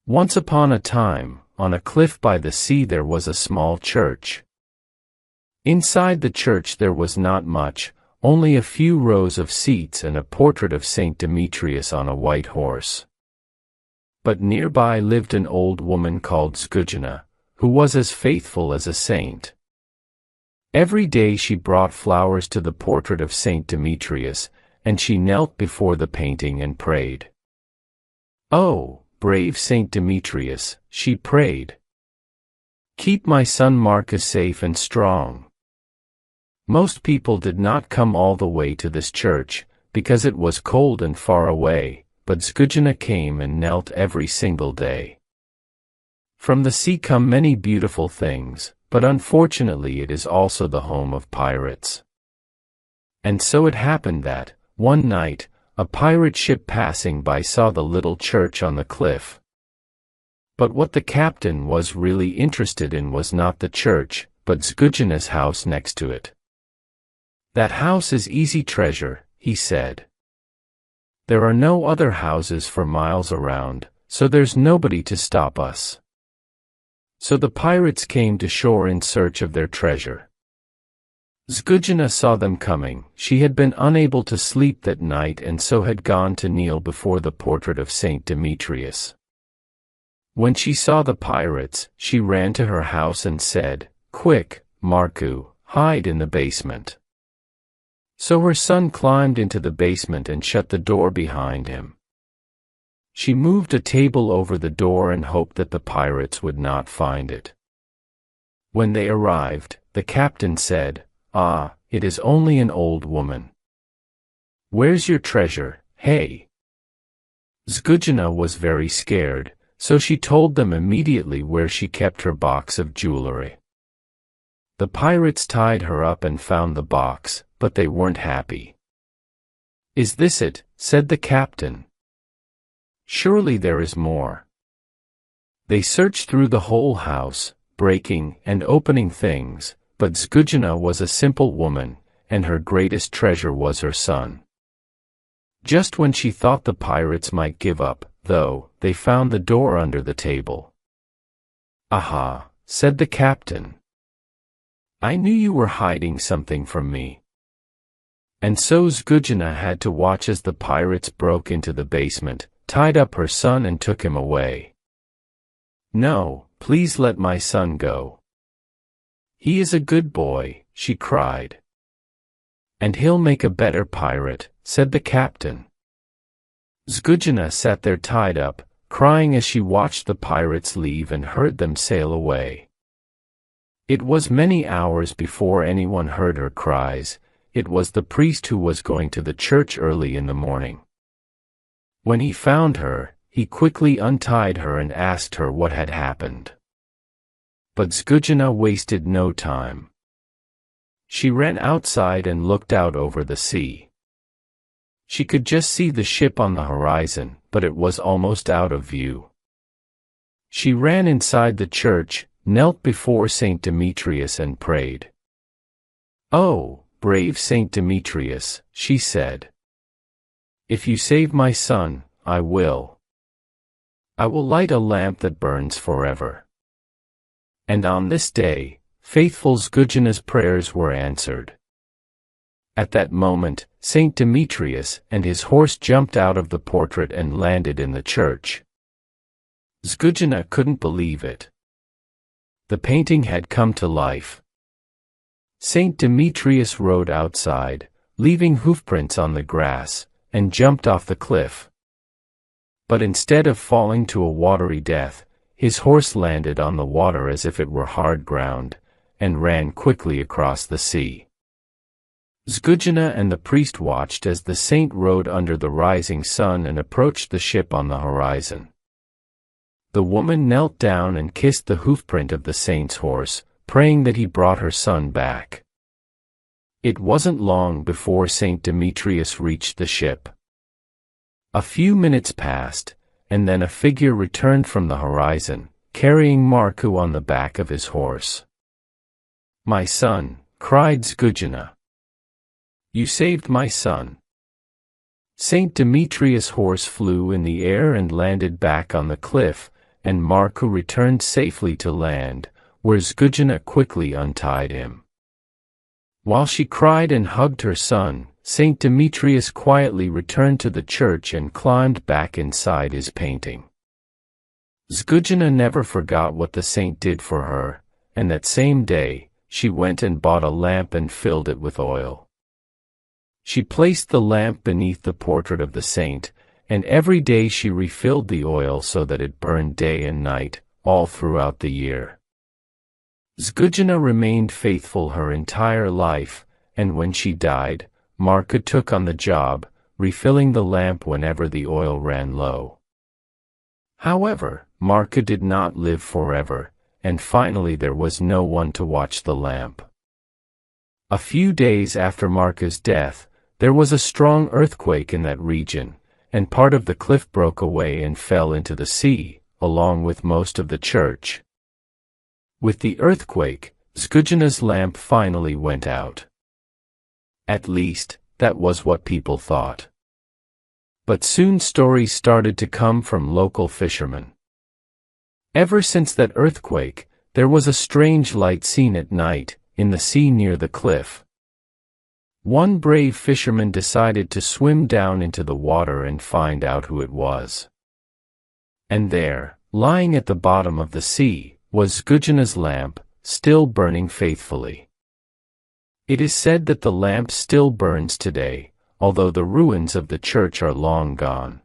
Once upon a time, on a cliff by the sea there was a small church. Inside the church there was not much, only a few rows of seats and a portrait of Saint Demetrius on a white horse. But nearby lived an old woman called Zgudjana, who was as faithful as a saint. Every day she brought flowers to the portrait of Saint Demetrius, and she knelt before the painting and prayed. "Oh, brave Saint Demetrius," she prayed. "Keep my son Marcus safe and strong." Most people did not come all the way to this church, because it was cold and far away, but Zgudjana came and knelt every single day. From the sea come many beautiful things, but unfortunately it is also the home of pirates. And so it happened that, one night, a pirate ship passing by saw the little church on the cliff. But what the captain was really interested in was not the church, but Zgudjana's house next to it. "That house is easy treasure," he said. "There are no other houses for miles around, so there's nobody to stop us." So the pirates came to shore in search of their treasure. Zgudjana saw them coming. She had been unable to sleep that night and so had gone to kneel before the portrait of Saint Demetrius. When she saw the pirates, she ran to her house and said, "Quick, Marku, hide in the basement." So her son climbed into the basement and shut the door behind him. She moved a table over the door and hoped that the pirates would not find it. When they arrived, the captain said, "Ah, it is only an old woman. Where's your treasure, hey?" Zgudjana was very scared, so she told them immediately where she kept her box of jewelry. The pirates tied her up and found the box, but they weren't happy. "Is this it?" said the captain. "Surely there is more." They searched through the whole house, breaking and opening things, but Zgudjana was a simple woman, and her greatest treasure was her son. Just when she thought the pirates might give up, though, they found the door under the table. "Aha," said the captain. "I knew you were hiding something from me." And so Zgudjana had to watch as the pirates broke into the basement, tied up her son and took him away. "No, please let my son go. He is a good boy," she cried. "And he'll make a better pirate," said the captain. Zgudjana sat there tied up, crying as she watched the pirates leave and heard them sail away. It was many hours before anyone heard her cries. It was the priest who was going to the church early in the morning. When he found her, he quickly untied her and asked her what had happened. But Zgudjana wasted no time. She ran outside and looked out over the sea. She could just see the ship on the horizon, but it was almost out of view. She ran inside the church, knelt before Saint Demetrius and prayed. "Oh, brave Saint Demetrius," she said. "If you save my son, I will. I will light a lamp that burns forever." And on this day, faithful Zgudjana's prayers were answered. At that moment, Saint Demetrius and his horse jumped out of the portrait and landed in the church. Zgudjana couldn't believe it. The painting had come to life. Saint Demetrius rode outside, leaving hoofprints on the grass, and jumped off the cliff. But instead of falling to a watery death, his horse landed on the water as if it were hard ground, and ran quickly across the sea. Zgudjana and the priest watched as the saint rode under the rising sun and approached the ship on the horizon. The woman knelt down and kissed the hoofprint of the saint's horse, praying that he brought her son back. It wasn't long before Saint Demetrius reached the ship. A few minutes passed, and then a figure returned from the horizon, carrying Marku on the back of his horse. "My son," cried Zgudjana. "You saved my son." Saint Demetrius' horse flew in the air and landed back on the cliff, and Marko returned safely to land, where Zgudjana quickly untied him. While she cried and hugged her son, Saint Demetrius quietly returned to the church and climbed back inside his painting. Zgudjana never forgot what the saint did for her, and that same day, she went and bought a lamp and filled it with oil. She placed the lamp beneath the portrait of the saint, and every day she refilled the oil so that it burned day and night, all throughout the year. Zgudjana remained faithful her entire life, and when she died, Marko took on the job, refilling the lamp whenever the oil ran low. However, Marko did not live forever, and finally there was no one to watch the lamp. A few days after Marko's death, there was a strong earthquake in that region, and part of the cliff broke away and fell into the sea, along with most of the church. With the earthquake, Zgudjana's lamp finally went out. At least, that was what people thought. But soon stories started to come from local fishermen. Ever since that earthquake, there was a strange light seen at night, in the sea near the cliff. One brave fisherman decided to swim down into the water and find out who it was. And there, lying at the bottom of the sea, was Zgudjana's lamp, still burning faithfully. It is said that the lamp still burns today, although the ruins of the church are long gone.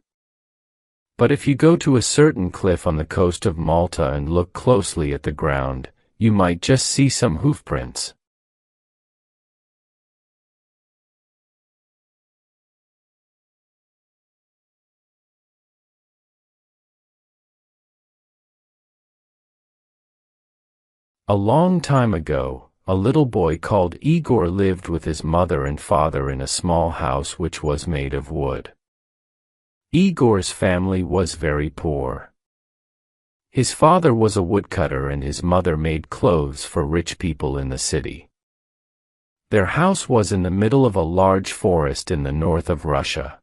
But if you go to a certain cliff on the coast of Malta and look closely at the ground, you might just see some hoofprints. A long time ago, a little boy called Igor lived with his mother and father in a small house which was made of wood. Igor's family was very poor. His father was a woodcutter and his mother made clothes for rich people in the city. Their house was in the middle of a large forest in the north of Russia.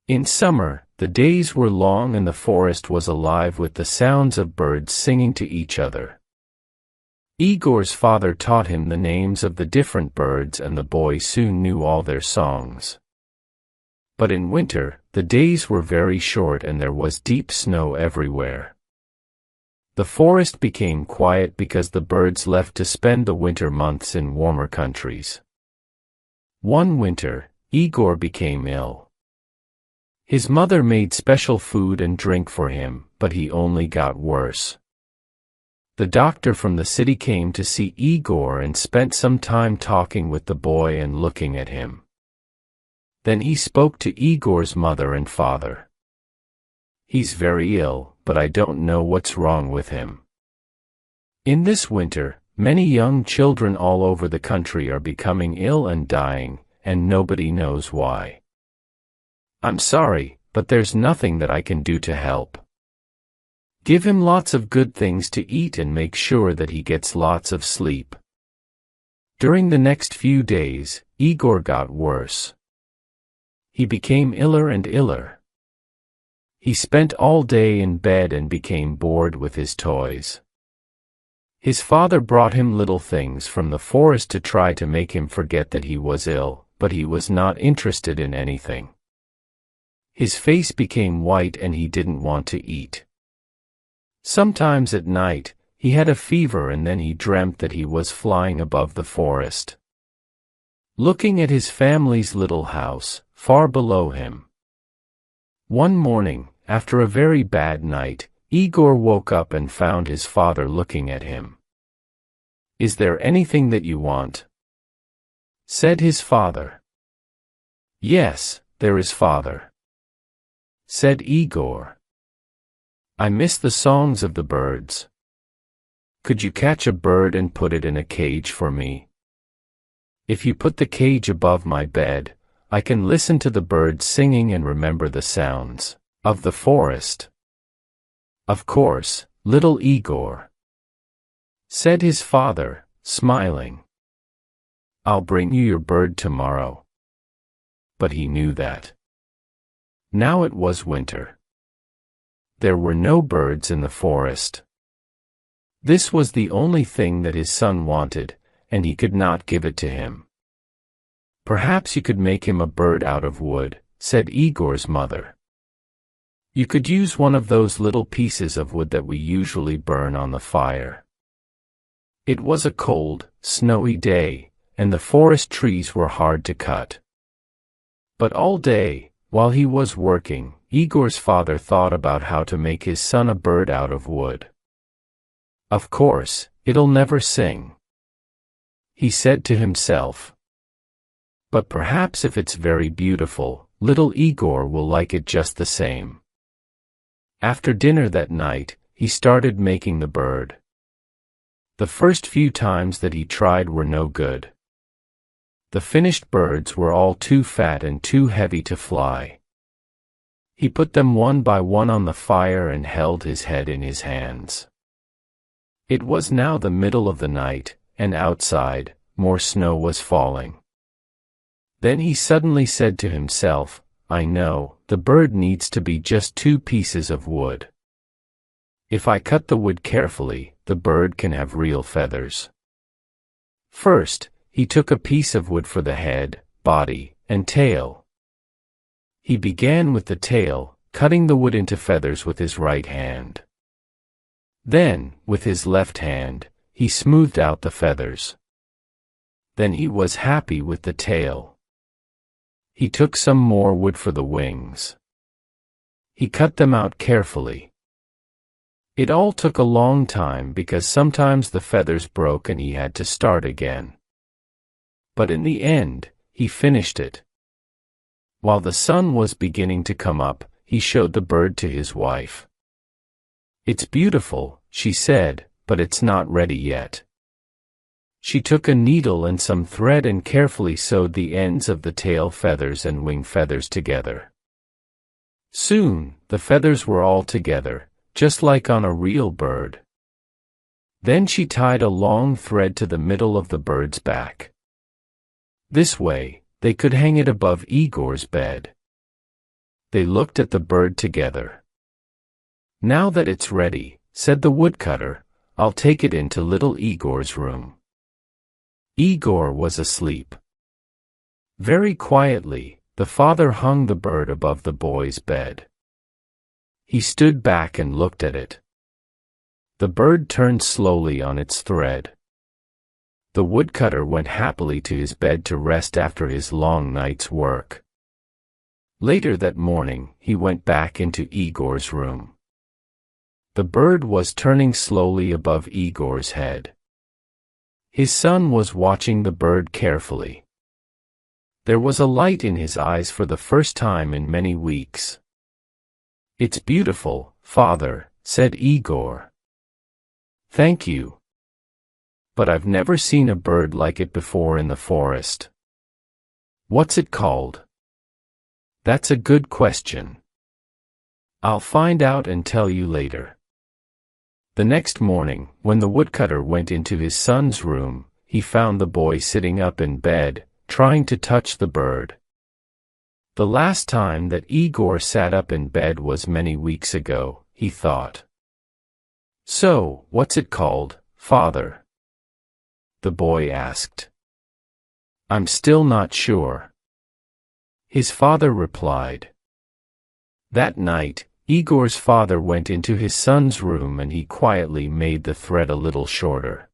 In summer, the days were long and the forest was alive with the sounds of birds singing to each other. Igor's father taught him the names of the different birds and the boy soon knew all their songs. But in winter, the days were very short and there was deep snow everywhere. The forest became quiet because the birds left to spend the winter months in warmer countries. One winter, Igor became ill. His mother made special food and drink for him, but he only got worse. The doctor from the city came to see Igor and spent some time talking with the boy and looking at him. Then he spoke to Igor's mother and father. "He's very ill, but I don't know what's wrong with him. In this winter, many young children all over the country are becoming ill and dying, and nobody knows why. I'm sorry, but there's nothing that I can do to help. Give him lots of good things to eat and make sure that he gets lots of sleep." During the next few days, Igor got worse. He became iller and iller. He spent all day in bed and became bored with his toys. His father brought him little things from the forest to try to make him forget that he was ill, but he was not interested in anything. His face became white and he didn't want to eat. Sometimes at night, he had a fever and then he dreamt that he was flying above the forest, looking at his family's little house, far below him. One morning, after a very bad night, Igor woke up and found his father looking at him. "Is there anything that you want?" said his father. "Yes, there is, father," said Igor. "I miss the songs of the birds. Could you catch a bird and put it in a cage for me? If you put the cage above my bed, I can listen to the birds singing and remember the sounds of the forest." "Of course, little Igor," said his father, smiling. "I'll bring you your bird tomorrow." But he knew that now it was winter. there were no birds in the forest. This was the only thing that his son wanted, and he could not give it to him. "Perhaps you could make him a bird out of wood," said Igor's mother. "You could use one of those little pieces of wood that we usually burn on the fire." It was a cold, snowy day, and the forest trees were hard to cut. But all day, while he was working, Igor's father thought about how to make his son a bird out of wood. "Of course, it'll never sing," he said to himself. "But perhaps if it's very beautiful, little Igor will like it just the same." After dinner that night, he started making the bird. The first few times that he tried were no good. The finished birds were all too fat and too heavy to fly. He put them one by one on the fire and held his head in his hands. It was now the middle of the night, and outside, more snow was falling. Then he suddenly said to himself, "I know, the bird needs to be just 2 pieces of wood. If I cut the wood carefully, the bird can have real feathers." First, he took a piece of wood for the head, body, and tail. He began with the tail, cutting the wood into feathers with his right hand. Then, with his left hand, he smoothed out the feathers. Then he was happy with the tail. He took some more wood for the wings. He cut them out carefully. It all took a long time because sometimes the feathers broke and he had to start again. But in the end, he finished it. While the sun was beginning to come up, he showed the bird to his wife. "It's beautiful," she said, "but it's not ready yet." She took a needle and some thread and carefully sewed the ends of the tail feathers and wing feathers together. Soon, the feathers were all together, just like on a real bird. Then she tied a long thread to the middle of the bird's back. This way, they could hang it above Igor's bed. They looked at the bird together. "Now that it's ready," said the woodcutter, "I'll take it into little Igor's room." Igor was asleep. Very quietly, the father hung the bird above the boy's bed. He stood back and looked at it. The bird turned slowly on its thread. The woodcutter went happily to his bed to rest after his long night's work. Later that morning, he went back into Igor's room. The bird was turning slowly above Igor's head. His son was watching the bird carefully. There was a light in his eyes for the first time in many weeks. "It's beautiful, father," said Igor. "Thank you. But I've never seen a bird like it before in the forest." "What's it called?" "That's a good question. I'll find out and tell you later." The next morning, when the woodcutter went into his son's room, he found the boy sitting up in bed, trying to touch the bird. The last time that Igor sat up in bed was many weeks ago, he thought. "So, what's it called, father?" the boy asked. "I'm still not sure," his father replied. That night, Igor's father went into his son's room and he quietly made the thread a little shorter.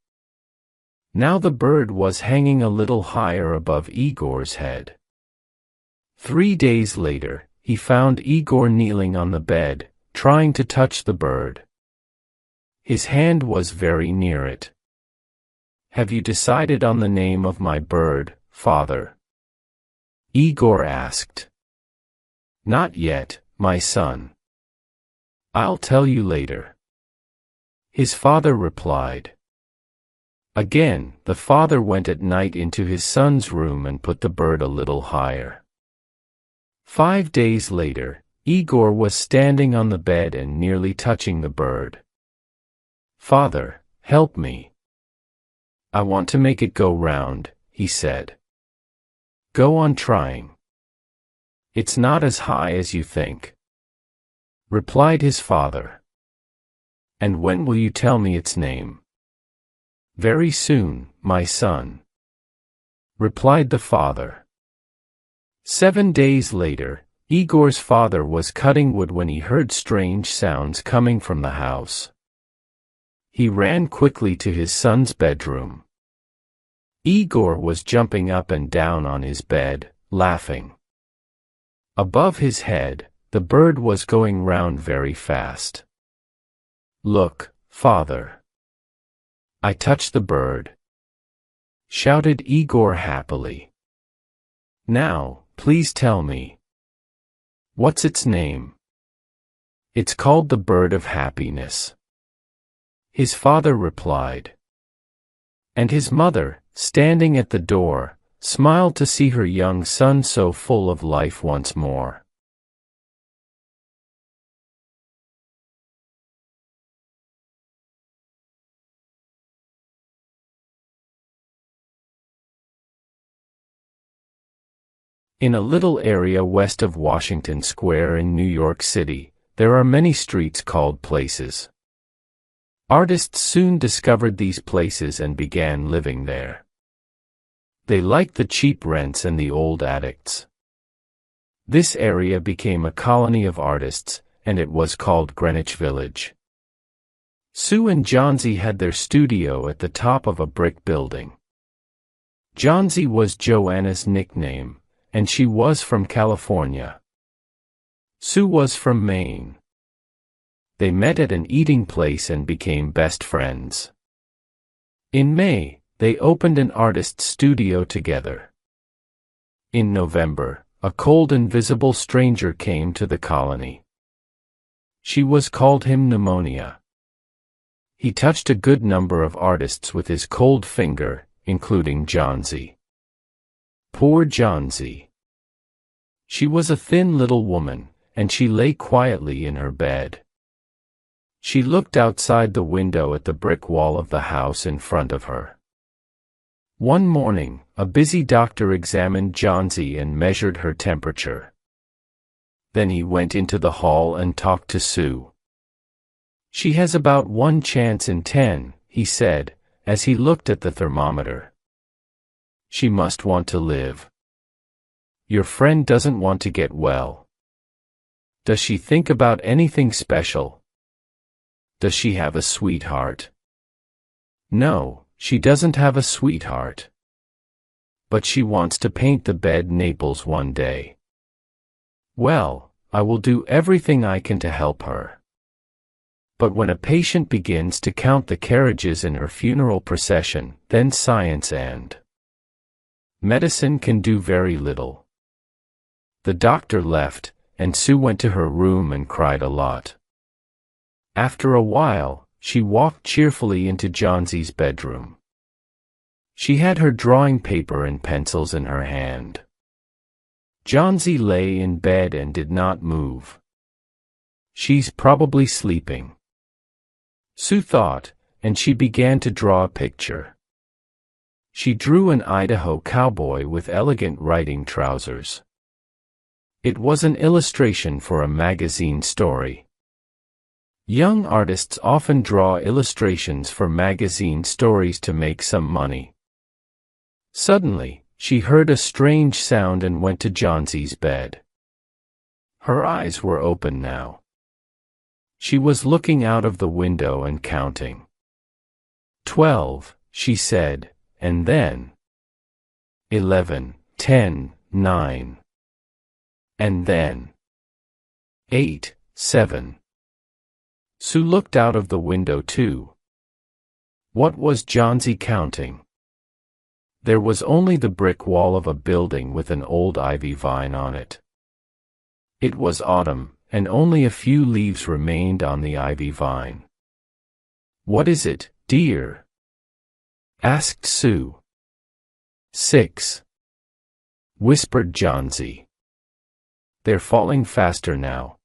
Now the bird was hanging a little higher above Igor's head. 3 days later, he found Igor kneeling on the bed, trying to touch the bird. His hand was very near it. "Have you decided on the name of my bird, father?" Igor asked. "Not yet, my son. I'll tell you later," his father replied. Again, the father went at night into his son's room and put the bird a little higher. 5 days later, Igor was standing on the bed and nearly touching the bird. "Father, help me. I want to make it go round," he said. "Go on trying. It's not as high as you think." replied his father. And when will you tell me its name? Very soon, my son, replied the father. 7 days later, Igor's father was cutting wood when he heard strange sounds coming from the house. He ran quickly to his son's bedroom. Igor was jumping up and down on his bed, laughing. Above his head, the bird was going round very fast. Look, father. I touched the bird, shouted Igor happily. Now, please tell me. What's its name? It's called the bird of happiness, his father replied. And his mother, standing at the door, smiled to see her young son so full of life once more. In a little area west of Washington Square in New York City, there are many streets called places. Artists soon discovered these places and began living there. They liked the cheap rents and the old addicts. This area became a colony of artists, and it was called Greenwich Village. Sue and Johnsy had their studio at the top of a brick building. Johnsy was Joanna's nickname, and she was from California. Sue was from Maine. They met at an eating place and became best friends. In May, they opened an artist's studio together. In November, a cold invisible stranger came to the colony. She was called him Pneumonia. He touched a good number of artists with his cold finger, including Johnsy. Poor Johnsy. She was a thin little woman, and she lay quietly in her bed. She looked outside the window at the brick wall of the house in front of her. One morning, a busy doctor examined Johnsy and measured her temperature. Then he went into the hall and talked to Sue. She has about 1 chance in 10, he said, as he looked at the thermometer. She must want to live. Your friend doesn't want to get well. Does she think about anything special? Does she have a sweetheart? No, she doesn't have a sweetheart. But she wants to paint the bed Naples one day. Well, I will do everything I can to help her. But when a patient begins to count the carriages in her funeral procession, then science and medicine can do very little. The doctor left, and Sue went to her room and cried a lot. After a while, she walked cheerfully into Johnsy's bedroom. She had her drawing paper and pencils in her hand. Johnsy lay in bed and did not move. She's probably sleeping, Sue thought, and she began to draw a picture. She drew an Idaho cowboy with elegant riding trousers. It was an illustration for a magazine story. Young artists often draw illustrations for magazine stories to make some money. Suddenly, she heard a strange sound and went to Johnsy's bed. Her eyes were open now. She was looking out of the window and counting. 12, she said, and then 11, 10, 9. And then 8, 7. Sue looked out of the window too. What was Johnsy counting? There was only the brick wall of a building with an old ivy vine on it. It was autumn, and only a few leaves remained on the ivy vine. What is it, dear? Asked Sue. 6. Whispered Johnsy. They're falling faster now.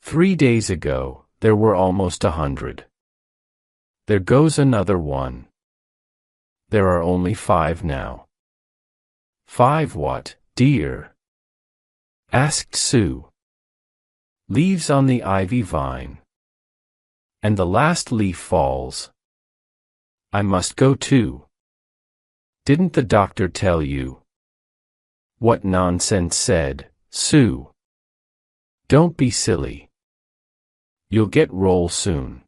3 days ago, there were almost 100. There goes another one. There are only 5 now. 5 what, dear? Asked Sue. Leaves on the ivy vine. And the last leaf falls. I must go too. Didn't the doctor tell you? What nonsense, said Sue. Don't be silly. You'll get roll soon.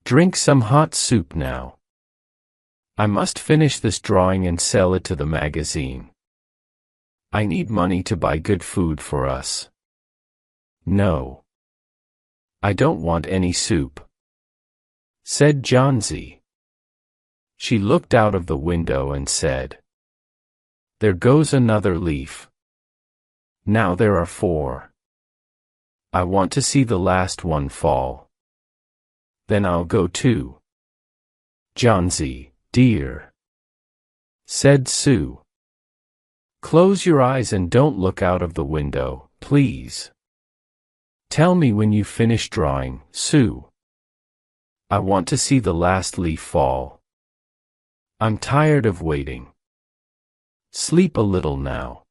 Drink some hot soup now. I must finish this drawing and sell it to the magazine. I need money to buy good food for us. No. I don't want any soup, said Johnsy. She looked out of the window and said, There goes another leaf. Now there are 4. I want to see the last one fall. Then I'll go too. Johnsy, dear, said Sue. Close your eyes and don't look out of the window, please. Tell me when you finish drawing, Sue. I want to see the last leaf fall. I'm tired of waiting. Sleep a little now,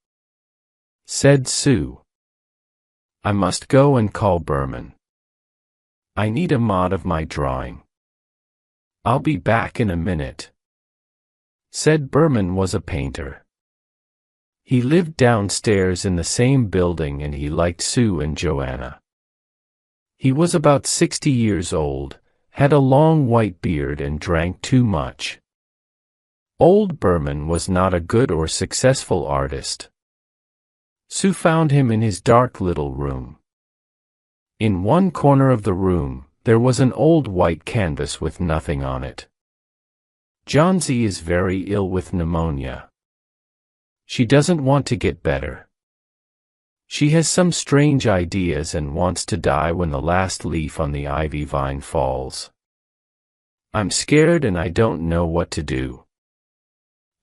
said Sue. I must go and call Berman. I need a mod of my drawing. I'll be back in a minute, said Berman was a painter. He lived downstairs in the same building and he liked Sue and Joanna. He was about 60 years old, had a long white beard and drank too much. Old Berman was not a good or successful artist. Sue found him in his dark little room. In one corner of the room, there was an old white canvas with nothing on it. Johnsy is very ill with pneumonia. She doesn't want to get better. She has some strange ideas and wants to die when the last leaf on the ivy vine falls. I'm scared and I don't know what to do.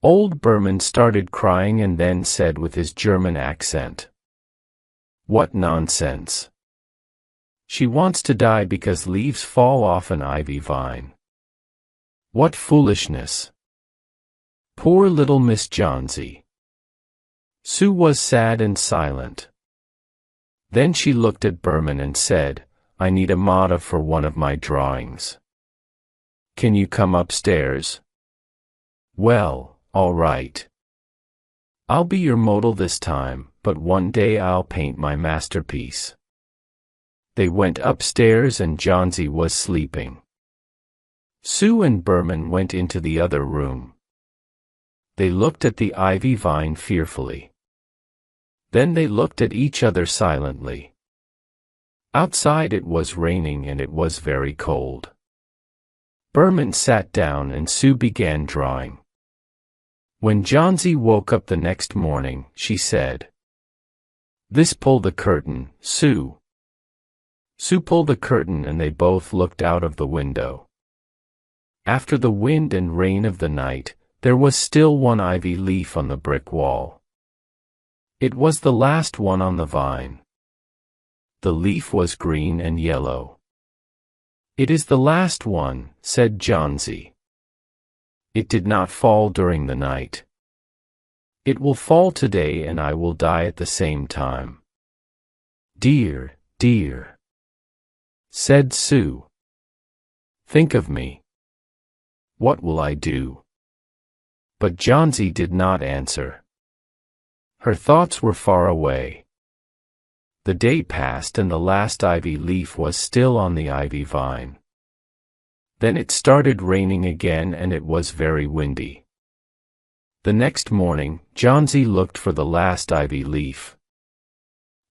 Old Berman started crying and then said with his German accent, What nonsense. She wants to die because leaves fall off an ivy vine. What foolishness. Poor little Miss Johnsy. Sue was sad and silent. Then she looked at Berman and said, I need a model for one of my drawings. Can you come upstairs? Well, all right. I'll be your model this time, but one day I'll paint my masterpiece. They went upstairs and Johnsy was sleeping. Sue and Berman went into the other room. They looked at the ivy vine fearfully. Then they looked at each other silently. Outside it was raining and it was very cold. Berman sat down and Sue began drawing. When Johnsy woke up the next morning, she said, This pull the curtain, Sue. Sue pulled the curtain and they both looked out of the window. After the wind and rain of the night, there was still one ivy leaf on the brick wall. It was the last one on the vine. The leaf was green and yellow. It is the last one, said Johnsy. It did not fall during the night. It will fall today and I will die at the same time. Dear, dear, said Sue. Think of me. What will I do? But Johnsy did not answer. Her thoughts were far away. The day passed and the last ivy leaf was still on the ivy vine. Then it started raining again and it was very windy. The next morning, Johnsy looked for the last ivy leaf.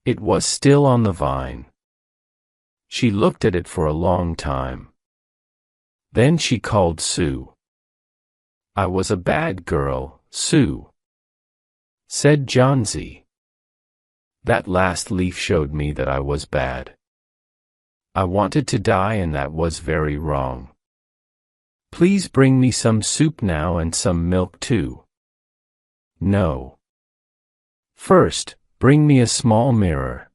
It was still on the vine. She looked at it for a long time. Then she called Sue. I was a bad girl, Sue, said Johnsy. That last leaf showed me that I was bad. I wanted to die and that was very wrong. Please bring me some soup now and some milk too. No. First, bring me a small mirror.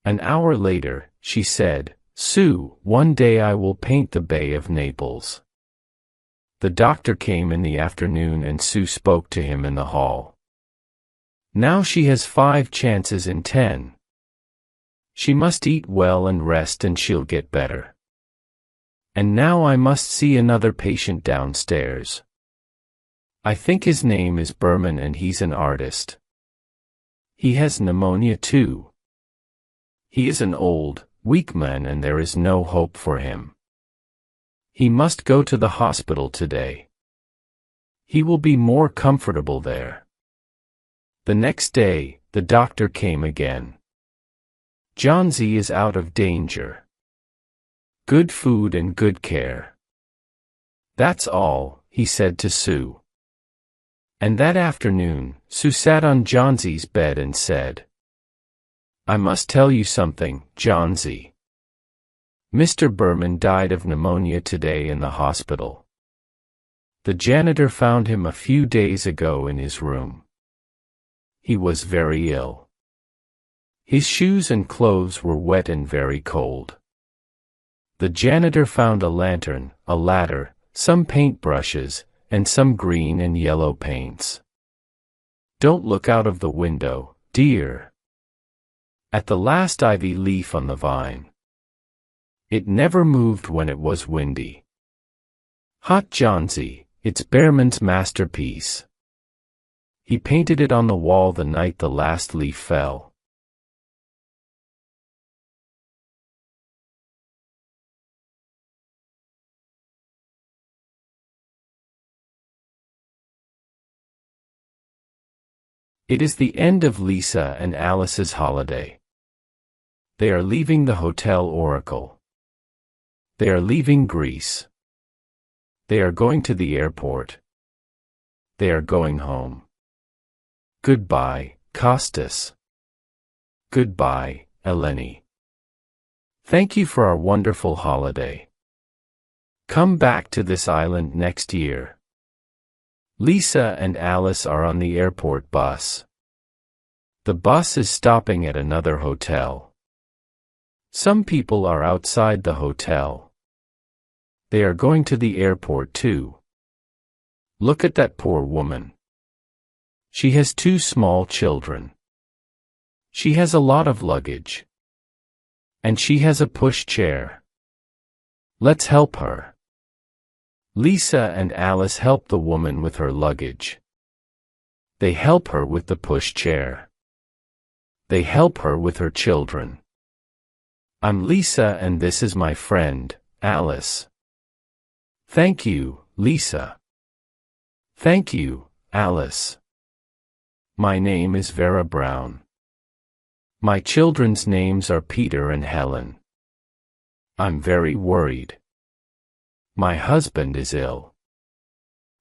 An hour later, she said, Sue, one day I will paint the Bay of Naples. The doctor came in the afternoon and Sue spoke to him in the hall. Now she has 5 chances in 10. She must eat well and rest and she'll get better. And now I must see another patient downstairs. I think his name is Berman and he's an artist. He has pneumonia too. He is an old, weak man and there is no hope for him. He must go to the hospital today. He will be more comfortable there. The next day, the doctor came again. Johnsy is out of danger. Good food and good care. That's all, he said to Sue. And that afternoon, Sue sat on Johnsy's bed and said, I must tell you something, Johnsy. Mr. Berman died of pneumonia today in the hospital. The janitor found him a few days ago in his room. He was very ill. His shoes and clothes were wet and very cold. The janitor found a lantern, a ladder, some paintbrushes, and some green and yellow paints. Don't look out of the window, dear. At the last ivy leaf on the vine. It never moved when it was windy. Hot Johnsy, it's Berman's masterpiece. He painted it on the wall the night the last leaf fell. It is the end of Lisa and Alice's holiday. They are leaving the Hotel Oracle. They are leaving Greece. They are going to the airport. They are going home. Goodbye, Costas. Goodbye, Eleni. Thank you for our wonderful holiday. Come back to this island next year. Lisa and Alice are on the airport bus. The bus is stopping at another hotel. Some people are outside the hotel. They are going to the airport too. Look at that poor woman. She has 2 small children. She has a lot of luggage. And she has a pushchair. Let's help her. Lisa and Alice help the woman with her luggage. They help her with the pushchair. They help her with her children. I'm Lisa and this is my friend, Alice. Thank you, Lisa. Thank you, Alice. My name is Vera Brown. My children's names are Peter and Helen. I'm very worried. My husband is ill.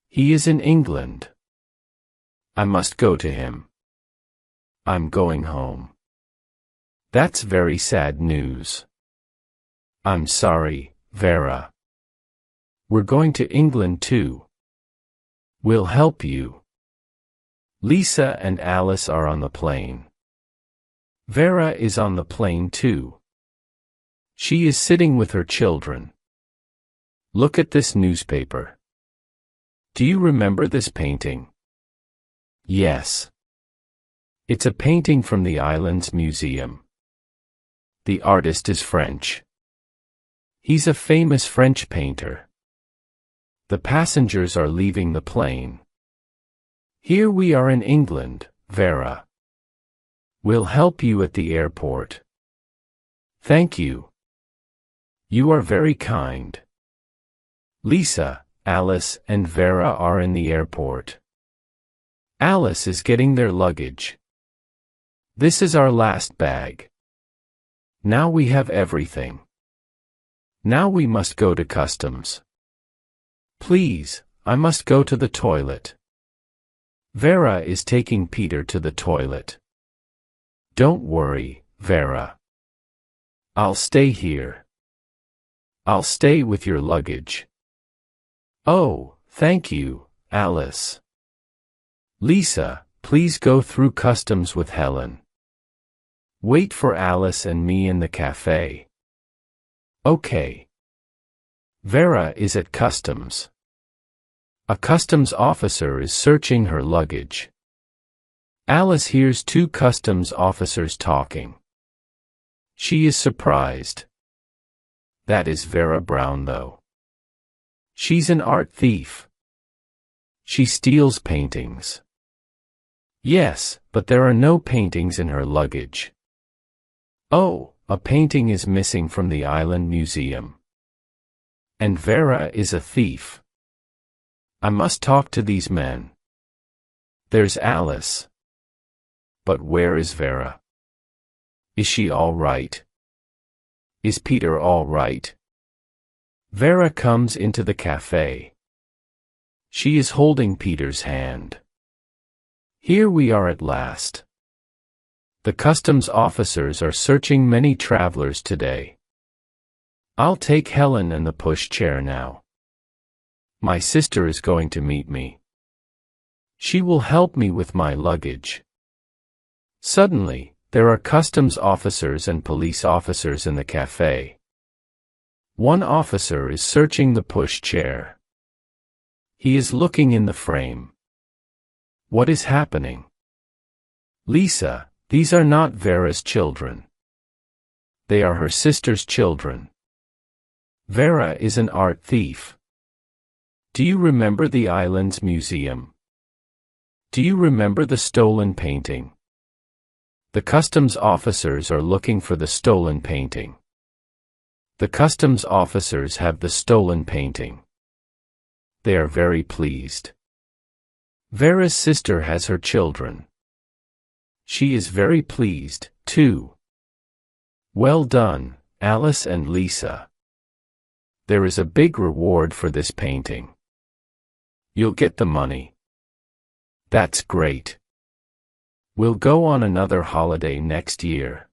He is in England. I must go to him. I'm going home. That's very sad news. I'm sorry, Vera. We're going to England too. We'll help you. Lisa and Alice are on the plane. Vera is on the plane too. She is sitting with her children. Look at this newspaper. Do you remember this painting? Yes. It's a painting from the island's museum. The artist is French. He's a famous French painter. The passengers are leaving the plane. Here we are in England, Vera. We'll help you at the airport. Thank you. You are very kind. Lisa, Alice, and Vera are in the airport. Alice is getting their luggage. This is our last bag. Now we have everything. Now we must go to customs. Please, I must go to the toilet. Vera is taking Peter to the toilet. Don't worry, Vera. I'll stay here. I'll stay with your luggage. Oh, thank you, Alice. Lisa, please go through customs with Helen. Wait for Alice and me in the cafe. Okay. Vera is at customs. A customs officer is searching her luggage. Alice hears 2 customs officers talking. She is surprised. That is Vera Brown, though. She's an art thief. She steals paintings. Yes, but there are no paintings in her luggage. Oh, a painting is missing from the Island Museum. And Vera is a thief. I must talk to these men. There's Alice. But where is Vera? Is she all right? Is Peter all right? Vera comes into the cafe. She is holding Peter's hand. Here we are at last. The customs officers are searching many travelers today. I'll take Helen and the pushchair now. My sister is going to meet me. She will help me with my luggage. Suddenly, there are customs officers and police officers in the cafe. One officer is searching the pushchair. He is looking in the frame. What is happening? Lisa, these are not Vera's children. They are her sister's children. Vera is an art thief. Do you remember the Islands Museum? Do you remember the stolen painting? The customs officers are looking for the stolen painting. The customs officers have the stolen painting. They are very pleased. Vera's sister has her children. She is very pleased, too. Well done, Alice and Lisa. There is a big reward for this painting. You'll get the money. That's great. We'll go on another holiday next year.